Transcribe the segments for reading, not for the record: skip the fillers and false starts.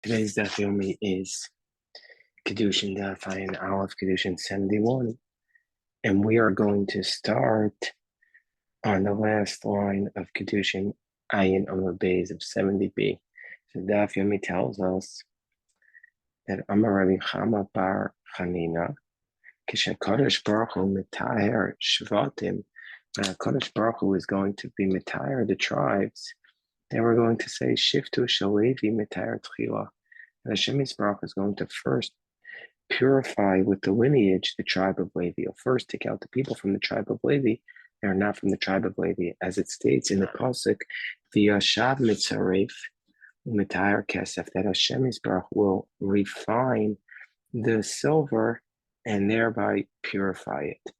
Today's daf yomi is Kiddushin daf Ayin Aleph Kiddushin 71, and we are going to start on the last line of Kiddushin Ayin Amud Beis of 70b. So daf yomi tells us that Amar Rabbi Chama bar Chanina Kishakadosh Baruch Hu mitaher shvatim. When Kadosh Baruch Hu is going to be mitaher the tribes, then we're going to say Shiftu Shalevi mitaher Tchila. And Hashem Yisbarach is going to first purify with the lineage the tribe of Levi. He'll first take out the people from the tribe of Levi that are not from the tribe of Levi, as it states in the pasuk, "V'yashav mitzaref u'mitayar kesef," that Hashem Yisbarach will refine the silver and thereby purify it.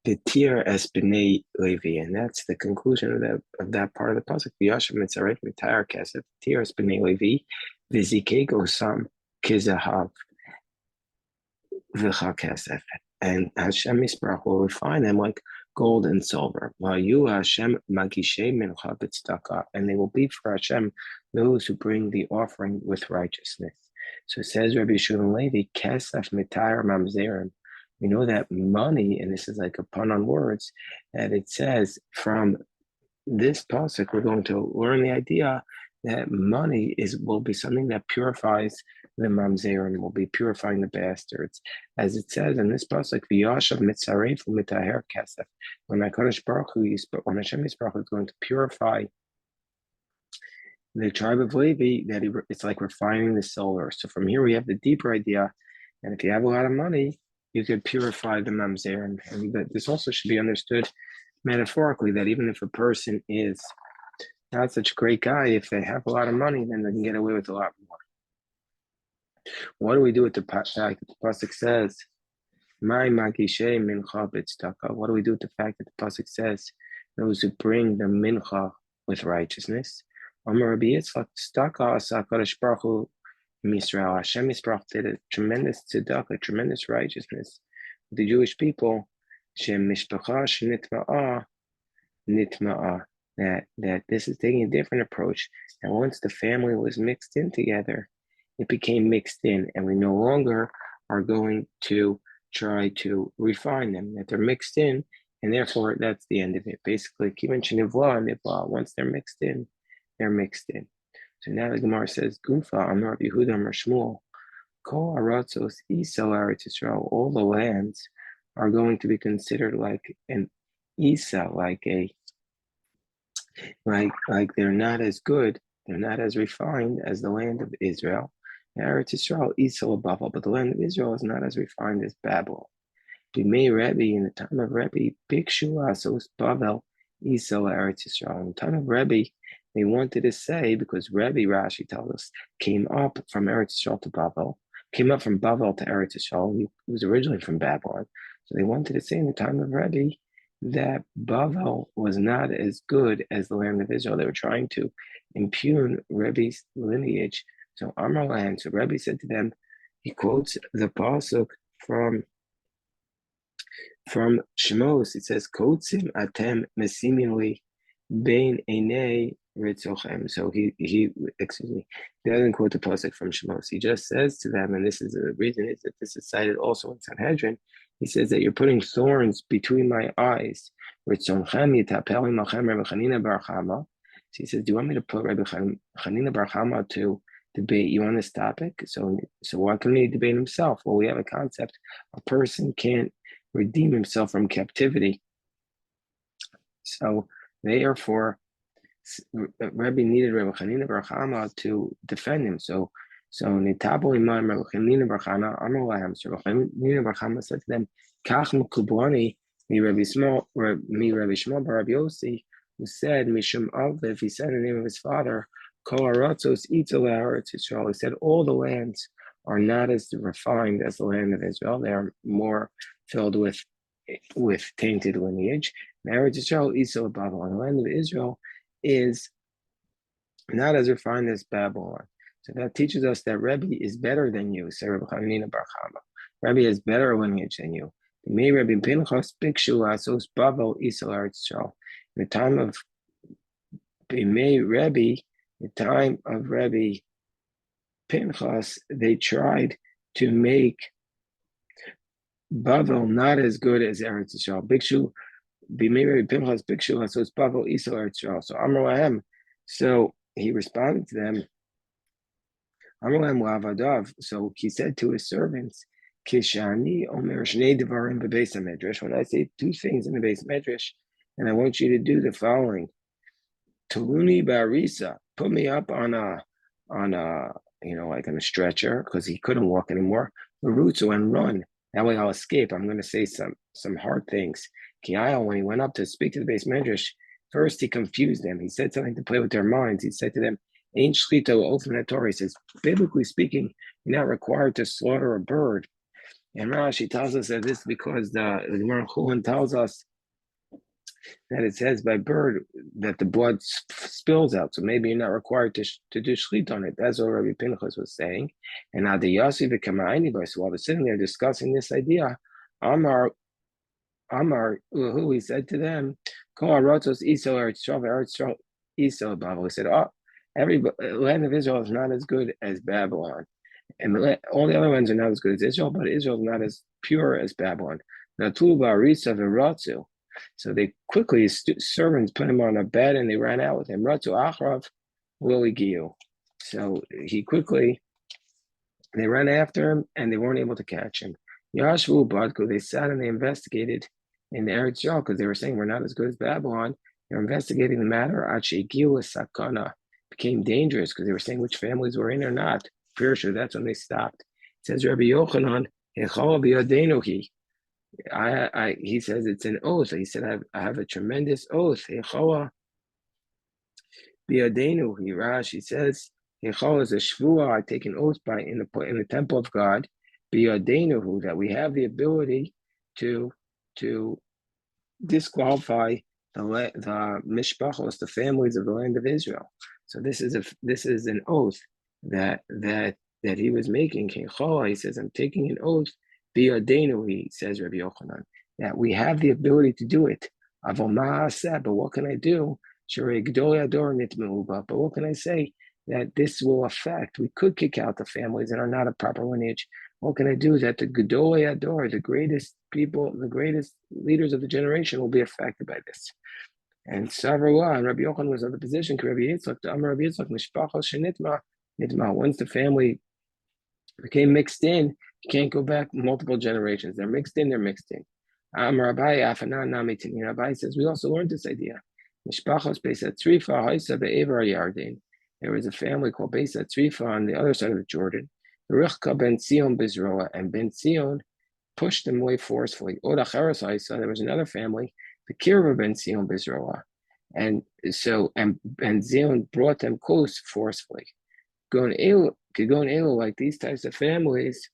The tir es b'nei Levi, and that's the conclusion of that part of the pasuk. V'yashav mitzaref u'mitayar kesef, tir es b'nei Levi, v'zikego sam kizahav v'chakesef, and Hashem Yisbarach will refine them like gold and silver. V'yu Hashem magishay mincha b'tzedakah, and they will be for Hashem those who bring the offering with righteousness. So it says Rabbi Shimon Levi, kesef mitayar mamzerim. We know that money, and this is like a pun on words, that it says from this pasuk we're going to learn the idea that money will be something that purifies the mamzerim, will be purifying the bastards, as it says in this pasuk, "V'yashav mitzaref u'mitaher kesef." When Hakadosh Baruch Hu, when Hashem Yisbarach is going to purify the tribe of Levi, it's like refining the silver. So from here we have the deeper idea, and if you have a lot of money, you could purify the mamzerim, and that this also should be understood metaphorically, that even if a person is not such a great guy, if they have a lot of money, then they can get away with a lot more. What do we do with the fact that the pasuk says, "My magishay mincha b'tzedakah"? What do we do with the fact that the pasuk says, "Those who bring the mincha with righteousness"? Amar Rabbi Yitzchak, tzedakah asa Kadosh Baruch Hu Yisrael. Hashem Yisbarach did a tremendous tzedakah, tremendous righteousness with the Jewish people. Shem mishpacha shenitma'a nitma'a. That this is taking a different approach. And once the family was mixed in together, it became mixed in, and we no longer are going to try to refine them, that they're mixed in, and therefore that's the end of it. Basically, once they're mixed in, they're mixed in. So now the Gemara says, Gufa, Amar Rabbi Yehuda, Amar Shmuel, Kol Aratzos Isel Eretz Yisrael, all the lands are going to be considered like an Isa, like they're not as good, they're not as refined as the land of Israel. Eretz Yisrael, Isel above all, but the land of Israel is not as refined as Babel. Bimei Rebbe, in the time of Rebbe, Bikshu Asos Babel, Isel Eretz Yisrael. In the time of Rebbe, they wanted to say, because Rebbe, Rashi tells us, came up from Eretz Yisrael to Babel, came up from Babel to Eretz Yisrael. He was originally from Babylon. So they wanted to say in the time of Rebbe that Babel was not as good as the land of Israel. They were trying to impugn Rebbe's lineage. So Amar land. So Rebbe said to them, he quotes the pasuk from Shemos. It says, "Kotzim atem mesimimli bein einei ritzochem." So he doesn't quote the pasuk from Shemos. He just says to them, and this is the reason is that this is cited also in Sanhedrin. He says that you're putting thorns between my eyes. Ritzochem yitapel imachem Rabbi Chanina bar Chama. So he says, do you want me to put Rabbi Chanina bar Chama to debate you on this topic? So why couldn't he debate himself? Well, we have a concept. A person can't redeem himself from captivity. So therefore, Rebbe needed Rabbi Chanina bar Chama to defend him. So Nitabo Imam Rabbi Chanina bar Chama Amalaham. So Rabbi Chanina bar Chama said to them, Kach Mukubani, mi Rabbi Shmuel bar Rabbi Yossi, who said, Mishum Aviv, he said in the name of his father, Kol Aratzos Itzel Eretz Yisrael. He said all the lands are not as refined as the land of Israel. They are more filled with tainted lineage. Eretz Yisrael Itzel Babylon. The land of Israel is not as refined as Babylon. So that teaches us that Rebbe is better than you, said Rabbi Chanina bar Chama. Rebbe has better lineage than you. May Rebbe Pinchas Bikshu Asos Babel Isel Eretz Yisrael. In the time of Rebbe, Pinchas, they tried to make Bavel not as good as Eretz Yisrael. Bikshu, Bimei Pinchas Bikshu, so it's Bavel Isa Eretz Yisrael. So Amar Lahem. So he responded to them, Amar Lahem Lavadav. So he said to his servants, Kishani Omer Shnei Devarim Bebeis HaMedrash. When I say two things in the Beis Medrash, and I want you to do the following. Tuluni Barisa, put me up on a like on a stretcher because he couldn't walk anymore. Marutsu and run. That way I'll escape. I'm going to say some hard things. Kiel, when he went up to speak to the Beis Medrash, first he confused them. He said something to play with their minds. He said to them, Ain't Shlito Ofen Torah. He says, biblically speaking, you're not required to slaughter a bird. And Rashi tells us that this is because the Gemara Chulin tells us that it says by bird that the blood spills out. So maybe you're not required to do shlit on it. That's what Rabbi Pinchas was saying. And now the Yossi v'Kamaini, so while they're sitting there discussing this idea, Amar, who he said to them, Kol Arotos Iso Eretz Iso Babel. He said, every land of Israel is not as good as Babylon. And all the other ones are not as good as Israel, but Israel is not as pure as Babylon. So they quickly, his servants put him on a bed and they ran out with him. Ratu Achrav Giyu. So they ran after him and they weren't able to catch him. Yashvu Badku, they sat and they investigated in the Eretz Yisrael because they were saying we're not as good as Babylon. They're investigating the matter. Achi Giyu Sakana became dangerous because they were saying which families were in or not. Sure, that's when they stopped. It says Rabbi Yochanan, he says it's an oath. He said, I have a tremendous oath. Rashi says, is a shvua. I take an oath in the temple of God, that we have the ability to disqualify the mishpachos, the families of the land of Israel. So this is an oath that he was making. He says, I'm taking an oath. He says, Rabbi Yochanan, that we have the ability to do it. But what can I do? But what can I say? That this will affect. We could kick out the families that are not a proper lineage. What can I do? That the Gedolei Ador, the greatest people, the greatest leaders of the generation will be affected by this. And Savarwa and Rabbi Yochanan was in the position, Rabbi Yitzchak, to Amar Rabbi Yitzchak, Mishpachos Shenitma, once the family became mixed in, you can't go back multiple generations. They're mixed in, Amar Abai, Afanan Namitin. Abai says, we also learned this idea. Mishpachos Beisat Tzrifa, Haisa Be'evar Yarden. There was a family called Beisat Tzrifa on the other side of the Jordan. Richka ben Sion Bizroa, and Ben Sion pushed them away forcefully. Oda Cheres Haisa, there was another family, the Kirva ben Sion Bizroa. And Ben Zion brought them close forcefully. Like these types of families,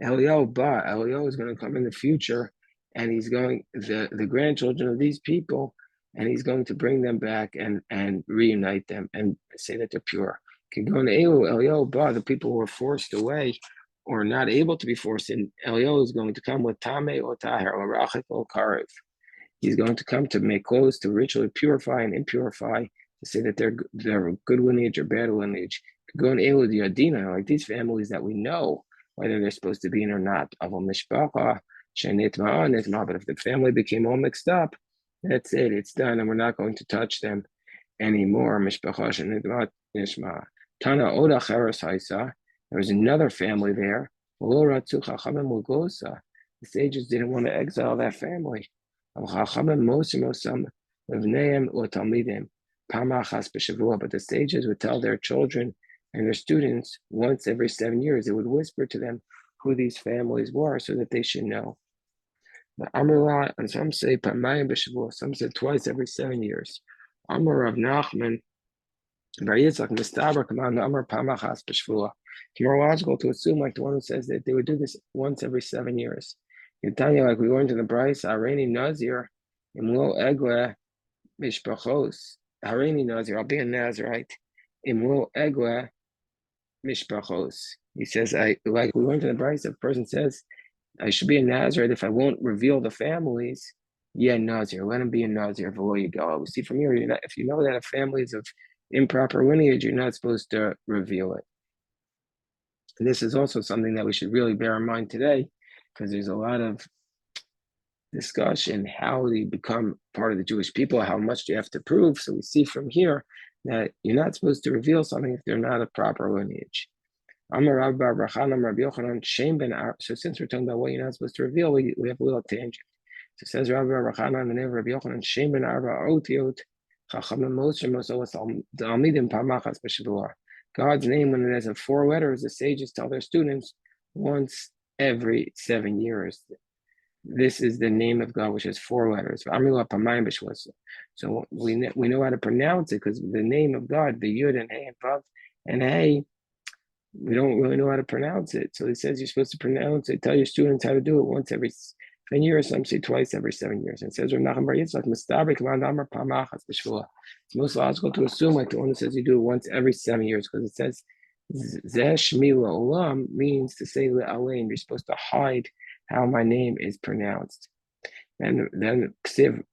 Eliyahu is going to come in the future, and he's going the grandchildren of these people, and he's going to bring them back and reunite them and say that they're pure. Eliyahu, the people who were forced away or not able to be forced in, Eliyahu is going to come with Tameh or Taher or Rachik or Karev. He's going to come to make clothes to ritually purify and impurify, to say that they're good lineage or bad lineage. Go in Elu Yadina, like these families that we know whether they're supposed to be in or not. But if the family became all mixed up, that's it, it's done, and we're not going to touch them anymore. Tana Oda Cheres Haisa, there was another family there. The sages didn't want to exile that family. But the sages would tell their children and their students once every 7 years. They would whisper to them who these families were so that they should know. But Amrullah, and some say Pamayim b'Shavua, some say twice every 7 years. Amar Rav Nachman, Bar Yitzchak Mistaber Command Amar Pamachas b'Shavua. It's more logical to assume, like the one who says that they would do this once every 7 years. You tell you, like we learned in the Bryce, Hareini Nazir, Imlo Egwe Mishpachos. Hareini Nazir, I'll be a Nazirite. Imlo Egwe Mishpachos. He says, like we learned in the Bryce, if a person says, I should be a Nazirite if I won't reveal the families. Yeah, Nazir. Let him be a Nazir. Below you go. We see from here, if you know that a family is of improper lineage, you're not supposed to reveal it. And this is also something that we should really bear in mind today, because there's a lot of discussion how do you become part of the Jewish people, how much do you have to prove. So we see from here that you're not supposed to reveal something if they're not a proper lineage. So since we're talking about what you're not supposed to reveal, we have a little tangent. So it says Rabbi Bar Chanan, the name of Rabbi Yochanan, Shem ben Arba Otiot, Chachamim Moshe Mosos Almidim Pamachas B'Shavua. God's name, when it has 4 letters, the sages tell their students once every 7 years. This is the name of God, which has 4 letters. So we know how to pronounce it because the name of God, the Yud and Hey and Vav and Hey, we don't really know how to pronounce it. So he says you're supposed to pronounce it. Tell your students how to do it once every 10 years. Some say twice every 7 years. And it says it's most logical to assume like the one that says you do it once every 7 years because it says Zeh Shmi La'olam means to say Le'aleim. You're supposed to hide how my name is pronounced. And then Ksiv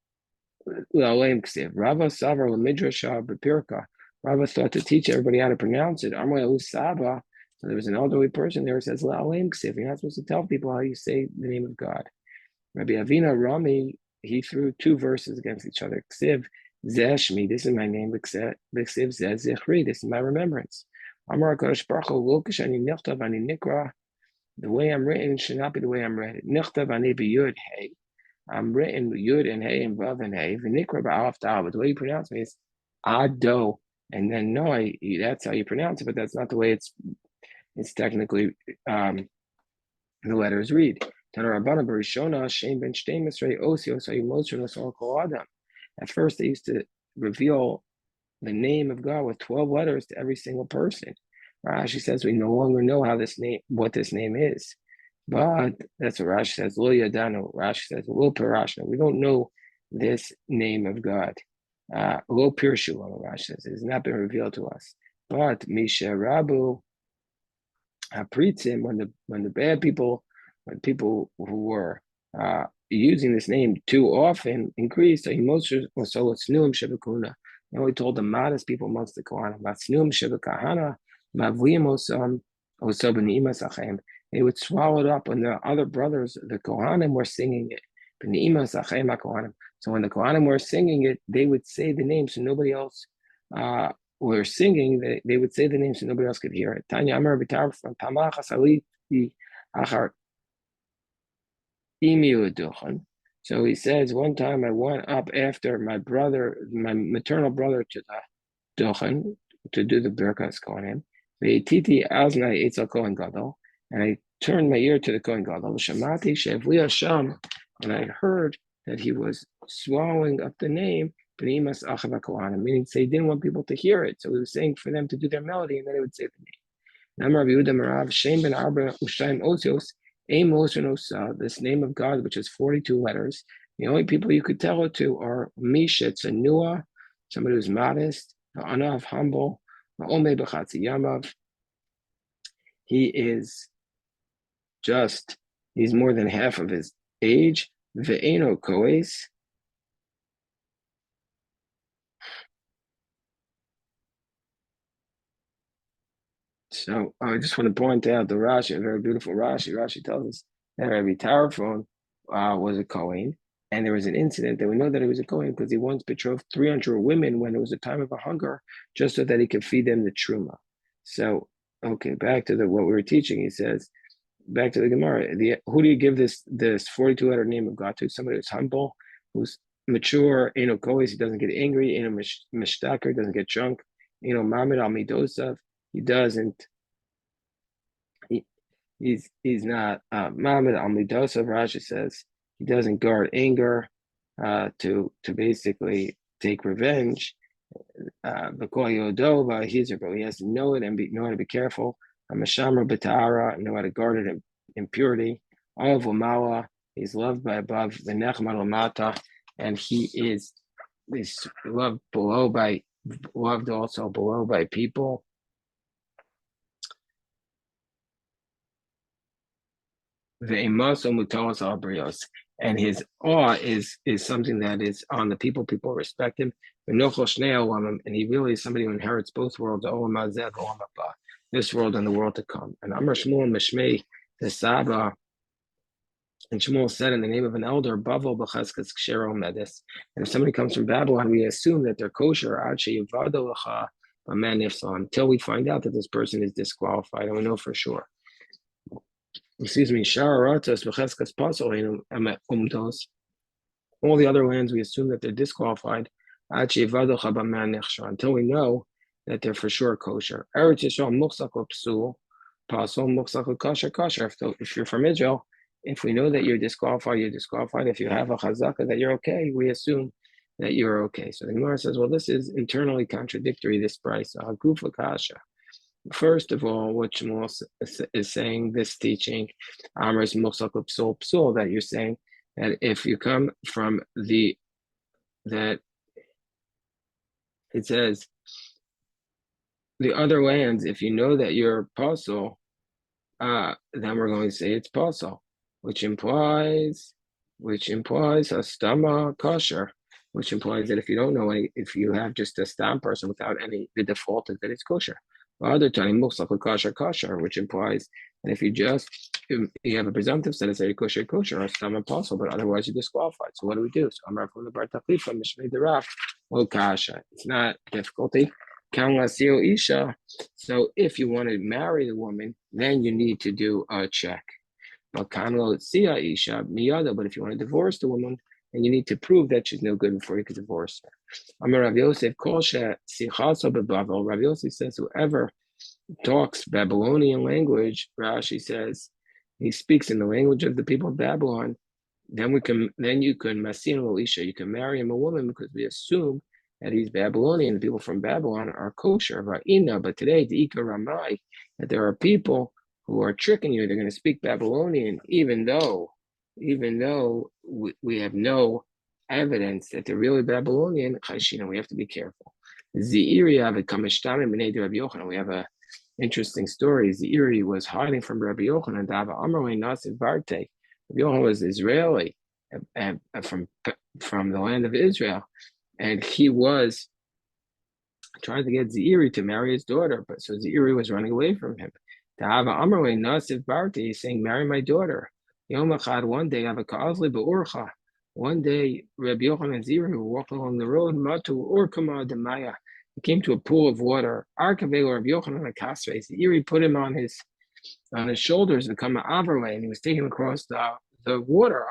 Le'aleim Ksiv Rava Savar L'Midrasha B'Pirka. Rava thought to teach everybody how to pronounce it. Saba. So there was an elderly person there who says Le'aleim Ksiv. You're not supposed to tell people how you say the name of God. Rabbi Avina Rami, he threw 2 verses against each other. Ksiv Zeh Shmi, this is my name. Ksiv Zeh Zichri, this is my remembrance. Amar HaKadosh Baruch Hu, Lo K'shani Nichtav Ani Nikra. The way I'm written should not be the way I'm read. Nichtav Ani B'Yud Hey. I'm written Yud and Hey and Vav and Hey. V'Nikra B'Alaf Ta'al. But the way you pronounce me is Ado. And then no, that's how you pronounce it, but that's not the way it's technically the letters read. At first, they used to reveal the name of God with 12 letters to every single person. Rashi says we no longer know what this name is. But that's what Rashi says. Lo yadanu. Rashi says, Lo pirashna. We don't know this name of God. Lo pirshu, Rashi says. It has not been revealed to us. But Misha Rabu Hapritzim, when the bad people, when people who were using this name too often increased, he only told the modest people amongst the Kohanim. They would swallow it up when the other brothers, the Kohanim, were singing it. So when the Kohanim were singing it, they would say the name so nobody else were singing. They would say the name so nobody else could hear it. Tanya Amar B'Tar from Tamachas Aliti Achar Imi. So he says, one time I went up after my maternal brother, to the Duchen, to do the Birkas Kohanim. Ve'ititi Aznai Eitzel Kohen Gadol. And I turned my ear to the Kohen Gadol. Shamati Shevli Hashem. And I heard that he was swallowing up the name, meaning he didn't want people to hear it. So he was saying for them to do their melody, and then he would say the name. This name of God, which is 42 letters, the only people you could tell it to are Mishet Sanua, somebody who's modest, Anav, humble, he's more than half of his age, Ve'eno Koes. So I just want to point out the Rashi, a very beautiful Rashi. Rashi tells us that Rabbi Tarfon was a Kohen, and there was an incident that we know that he was a Kohen because he once betrothed 300 women when it was a time of a hunger, just so that he could feed them the truma. So, okay, back to what we were teaching. He says, back to the Gemara. Who do you give this 42-letter name of God to? Somebody who's humble, who's mature, Eno Kohes, he doesn't get angry, Eno Mishtaker, doesn't get drunk, Eno Mamid Al Midosav. He doesn't. He's not Mamid Al Midosav. Rashi says he doesn't guard anger to basically take revenge. He has to know it and know how to be careful. Mashamra B'Ta'ara, know how to guard it in impurity. Olav Umawa, he's loved by above. The Nechman Lamata, and he is loved also below by people. and his awe is something that is on the people. People respect him. And he really is somebody who inherits both worlds, this world and the world to come. And Amar Shmuel Mishmei, the Saba, and Shmuel said in the name of an elder, Bavel b'chazkas kshero medis. And if somebody comes from Babylon, we assume that they're kosher until we find out that this person is disqualified, and we know for sure. Excuse me, Sharatos b'chazkas pasol umdos. All the other lands, we assume that they're disqualified until we know that they're for sure kosher. Eretz Yisrael muchzak psul, pasol muchzak kasher kasher. If you're from Israel, if we know that you're disqualified, you're disqualified. If you have a chazaka that you're okay, we assume that you're okay. So the Gemara says, well, this is internally contradictory, this price. Gufa kasha. First of all, what Shmuel is saying, this teaching, Amr's muchzak psul psul, that you're saying that if you come from that it says the other lands, if you know that you're apostle, then we're going to say it's apostle, which implies hastama kosher, which implies that if you don't know if you have just a stam person without any, the default is that it's kosher. Other time, kosher, which implies that if you have a presumptive status that you're kosher, or stam apostle, but otherwise you're disqualified. So what do we do? So I'm from the Bar Tachlifa, Mishmei the Raf, kasha. It's not difficulty. Isha. So if you want to marry the woman, then you need to do a check. But Isha miyada. But if you want to divorce the woman, then you need to prove that she's no good before you can divorce her. Amar Rav Yosef Rav Yosef says whoever talks Babylonian language, Rashi says he speaks in the language of the people of Babylon. Then you can masin Isha. You can marry him a woman because we assume that he's Babylonian. The people from Babylon are kosher. But today, the Ika Ramai, that there are people who are tricking you. They're going to speak Babylonian, even though we have no evidence that they're really Babylonian. We have to be careful. We have an interesting story. Zeiri was hiding from Rabbi Yochanan. Rabbi Yochanan was Israeli from the land of Israel. And he was trying to get Zeiri to marry his daughter, but so Zeiri was running away from him. He's saying, marry my daughter. One day, one day, Rabbi Yochanan and Zeiri were walking along the road. He came to a pool of water. Zeiri put him on his shoulders and come and he was taking him across the water.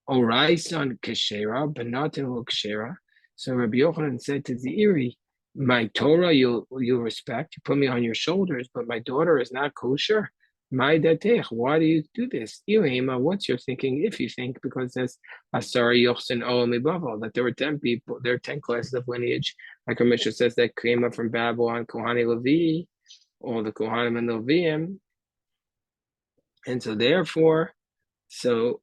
Oraisan keshera, but not in keshera. So Rabbi Yochanan said to Zeiri, my Torah you'll respect, you put me on your shoulders, but my daughter is not kosher. My datech, why do you do this? What's your thinking? If you think, because there's Asari Yochsin Olam that there were 10 people, there are 10 classes of lineage, like our Mishnah says, that came up from Babylon, Kohani Levi, all the Kohanim and Leviim. And so therefore, so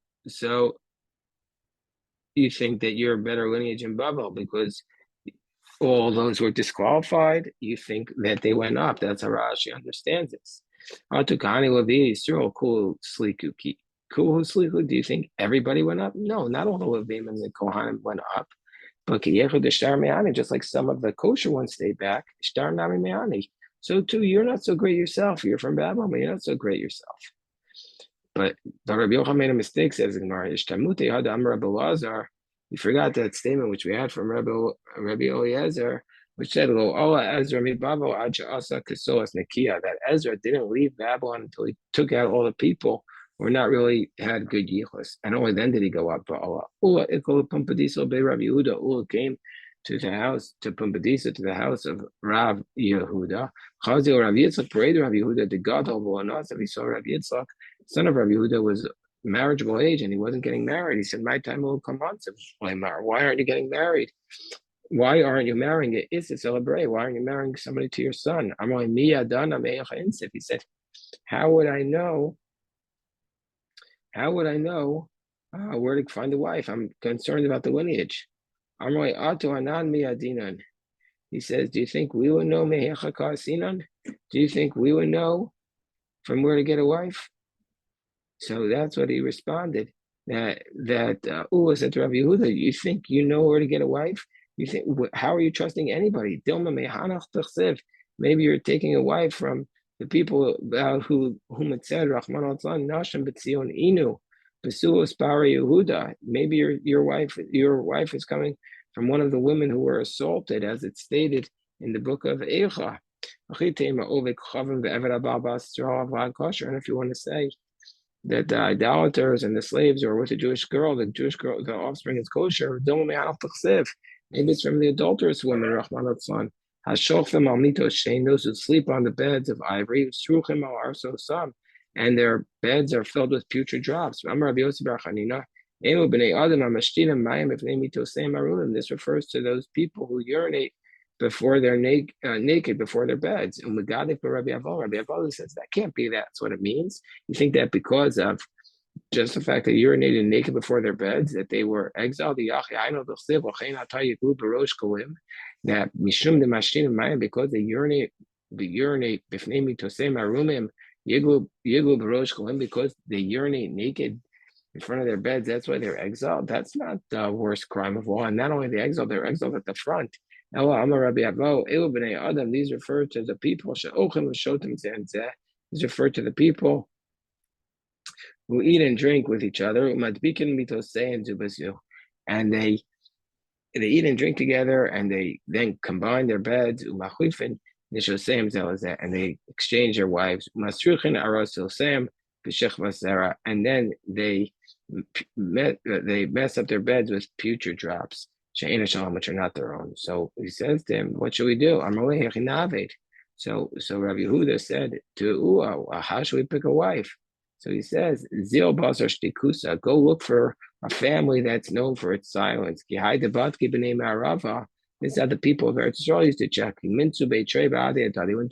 you think that you're a better lineage in Babel because all those who are disqualified, you think that they went up. That's how Rashi understands this. Do you think everybody went up? No, not all the Levim and the Kohanim went up. But just like some of the kosher ones stayed back, so too, you're not so great yourself. You're from Babylon, but you're not so great yourself. But Rabbi Yochanan made a mistake, says the Gemara. You forgot that statement which we had from Rabbi Eliezer, which said, that Ezra didn't leave Babylon until he took out all the people who were not really had good yichus. And only then did he go up. Ula came to the house, to Pumbedisa, to the house of Rav Yehuda. Chazil Rav Yitzchak, parade Rav Yehuda, the Gadol V'Anas, he saw Rav Yitzchak, son of Rav Yehuda, was marriageable age and he wasn't getting married. He said, my time will come on. Why aren't you getting married? Why aren't you marrying it? It's a celebrate. Why aren't you marrying somebody to your son? He said, how would I know where to find a wife? I'm concerned about the lineage. He says, do you think we would know? Do you think we would know from where to get a wife? So that's what he responded. that said to Rabbi Yehuda, you think you know where to get a wife? You think how are you trusting anybody? Dilma mehanach tachsev. Maybe you're taking a wife from the people whom it said Rahman al-Tzlan Nashim B'Tzion Inu Besuos Bar Yehuda. Maybe your wife is coming from one of the women who were assaulted, as it's stated in the book of Eicha. And if you want to say that the idolaters and the slaves are with the Jewish girl, the offspring is kosher, maybe it's from the adulterous women, Rahman al-Tzlan. Those who sleep on the beds of ivory, and their beds are filled with putrid drops. This refers to those people who urinate before they're naked before their beds. And Rabbi Avodah says that can't be that's what it means. You think that because of just the fact that urinated naked before their beds, that they were exiled, that mishum de mashtin mayim, because they urinate bifnei mitosei marumim yiglu b'rosh kolim, because they urinate naked in front of their beds. That's why they're exiled. That's not the worst crime of all. And not only they're exiled at the front. These refer to the people. These refer to the people who eat and drink with each other, and they eat and drink together, and they then combine their beds, and they exchange their wives, and then they mess up their beds with putrid drops, which are not their own. So he says to him, what should we do? So Rabbi Yehuda said to how should we pick a wife? So he says, Zil Basar Shtikusa, go look for a family that's known for its silence. These are the people of Eretz Yisrael used to check. When two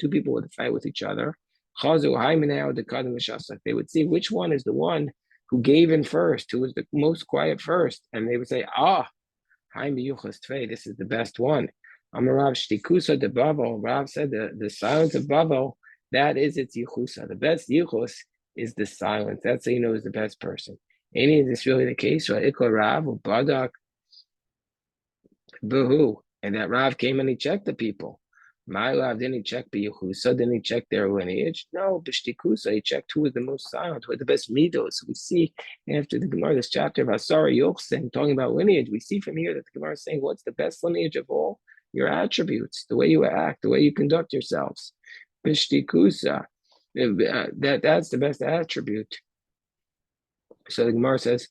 people would fight with each other, they would see which one is the one who gave in first, who was the most quiet first. And they would say, this is the best one. Amarav Shtikusa de Bavel. Rav said the silence of Bavel, that is its yichusa. The best yichus is the silence. That's how you know is the best person. Any is this really the case? Rav Badak Buhu. And that Rav came and he checked the people. My Rav didn't he check B'Yechusa, didn't he check their lineage? No, B'Shtikusa, he checked who was the most silent, who had the best midos. We see after the Gemara, this chapter of Asara Yochsen, talking about lineage, we see from here that the Gemara is saying, what's the best lineage of all? Your attributes, the way you act, the way you conduct yourselves. B'Shtikusa. That's the best attribute. So the Gemara says,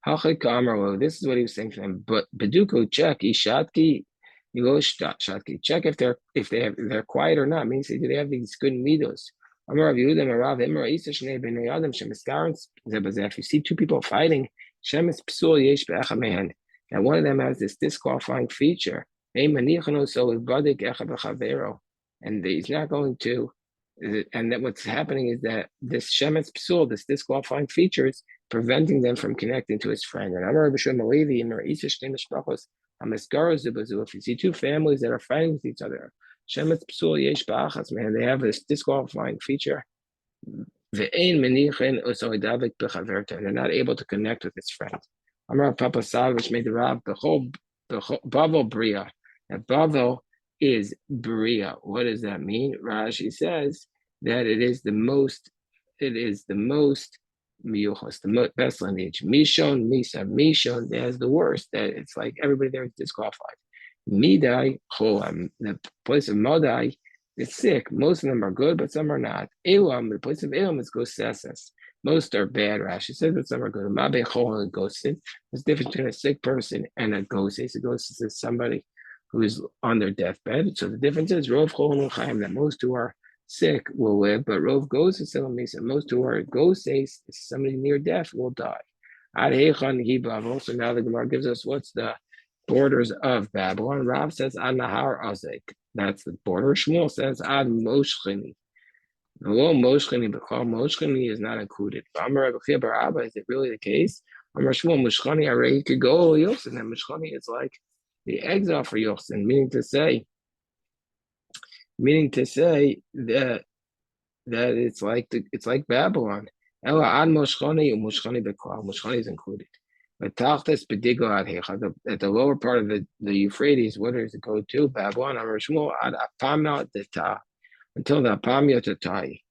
this is what he was saying to them. But Beduko check Ishatki, you go Shatki. Check if they're quiet or not. Means do they have these good midos? If you see two people fighting, and one of them has this disqualifying feature. And he's not going to. And that what's happening is that this shemetz psul, this disqualifying feature, is preventing them from connecting to his friend. And if you see two families that are fighting with each other, shemetz psul yesh ba'achas, man, they have this disqualifying feature. And they're not able to connect with his friend. Amar Papa Sal, which made the Rav the whole Bavel Bria. That Bavel is Bria. What does that mean? Rashi says that it is the most miyuchos, the best lineage. Mishon, Misa, Mishon, there's the worst. That it's like everybody there is disqualified. Midai, Cholam, the place of Modai is sick. Most of them are good, but some are not. Elam, the place of Elam is Goseses. Most are bad, Rashi says, but some are good. Mabe Cholam and Gosin. There's a difference between a sick person and a Goses. A Goses is somebody who is on their deathbed. So the difference is Rov Cholam Chaim, that most who are sick will live, but Rov Goses and most who are Goses, somebody near death, will die. Ad Hechan Hi Bavel. So now the Gemara gives us what's the borders of Babylon. Rav says Ad Nahar Azek. That's the border. Shmuel says Ad Moshchini. Hello, Moshchini, but Moshchini is not included. Amar Rabbi Bar Abba, is it really the case? Amar Shmuel Moshchini Arei Kigol Yosin. And Moshchini is like the exile for Yosin, meaning to say that it's like Babylon. Ela ad moshchani u'moshchani beklal. Moshchani is included. But tachtes bedigo ad hecha. At the lower part of the Euphrates, where does it go to? Babylon, Amar Shmuel, ad apamya deta, until the apamya tatai.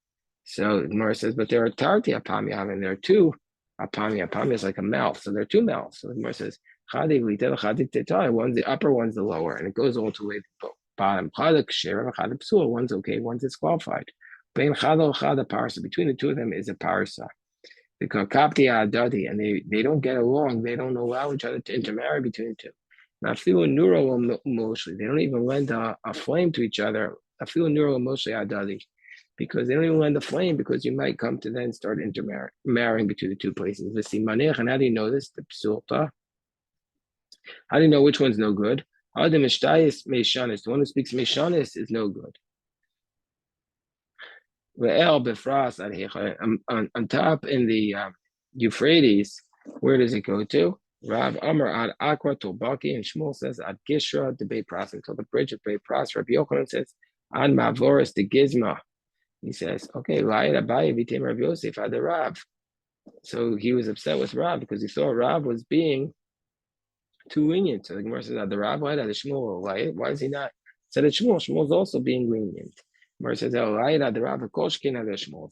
So Gemara says, but there are tarti apamya, and there are two apamya. Apamya is like a mouth, so there are two mouths. So the Gemara says, chadi litel, chadi tetai. One's the upper, one's the lower, and it goes all the way to the bottom. Chadi ksher, chadi psul. One's okay, one's disqualified. Bein chadol chada parsa. Between the two of them is a parsa. They call kapti adadi, and they don't get along. They don't allow each other to intermarry between the two. Not feel neuro emotionally. They don't even lend a flame to each other. I feel neuro emotionally adadi, because they don't even lend a flame, because you might come to then start intermarrying between the two places. The simanech, and how do you know this? The psulta. How do you know which one's no good? The one who speaks meshanis is no good. On top in the Euphrates, where does it go to? Rav Amar ad Akra Tolbaki, and Shmuel says ad Gishra to Beit Pras, until the bridge of Beit Pras. Rabbi Yochanan says ad Mavoris to Gizma. He says, okay, La'id Abaye Vitem Rav Yosef ad Rav. So he was upset with Rav because he thought Rav was being too lenient. So the Gemara says, the Rav, why did Shmuel? Why is he not? Said that Shmuel's also being lenient. Gemara says,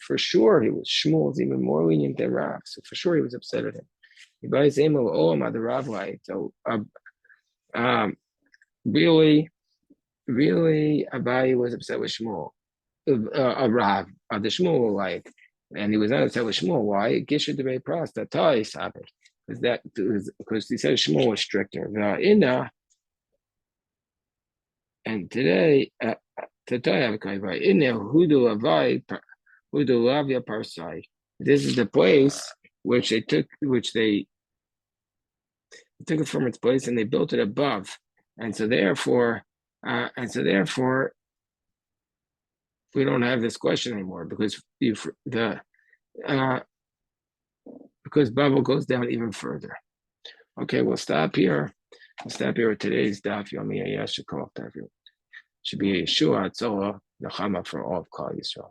for sure he was. Shmuel's even more lenient than Rav. So for sure he was upset at him. So really, Abaye was upset with Shmuel. Rav, the Shmuel like, and he was not upset with Shmuel. Why? Gisha de Pras, that Tai Sabbath. Because he said Shmuel was stricter. And today, this is the place which they took it from its place and they built it above, and so therefore, we don't have this question anymore, because because Babel goes down even further. Okay, we'll stop here. We'll stop here with today's daf. Yomi Should be a Yeshua Atzola Nechama for all of Klal Yisrael.